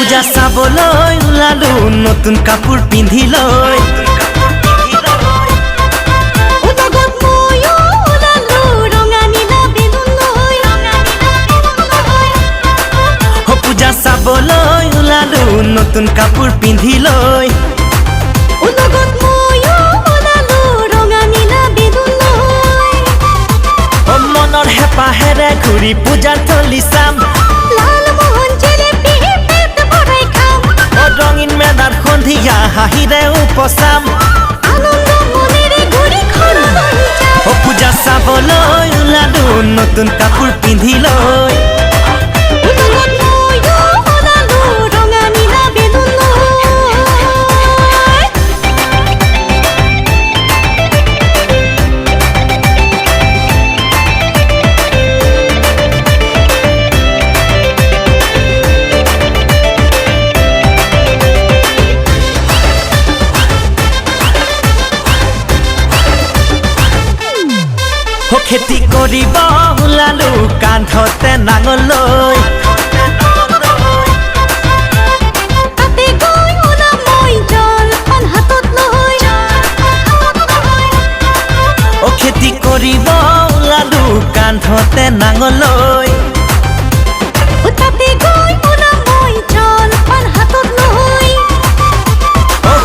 পূজা চাবলৈ ওলালো নতুন কাপোৰ পিন্ধি লৈ পূজা চাবলৈ ওলালো নতুন কাপোৰ পিন্ধি লৈ মনৰ হেঁপাহেৰে ঘূৰি পূজাৰ থলী চাম ৰঙীন মেদাৰ সন্ধিয়া হাঁহিৰে উপচাম পূজা চাবলৈ ওলালো নতুন কাপোৰ পিন্ধি লৈ খেতি কৰিব ওলালো কান্ধতে নাঙল লৈ খেতি কৰিব ওলালো কান্ধতে নাঙল লৈ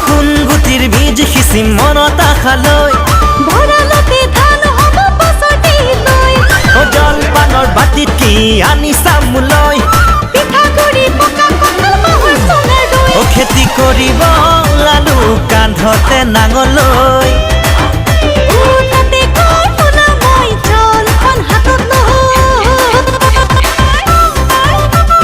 সোণগুটিৰ বীজ সিঁচি মনত আশা লৈ জলপানৰ বাটিত কি আনি চামলৈ খেতি কৰিব ওলালো কান্ধতে নাঙল লৈ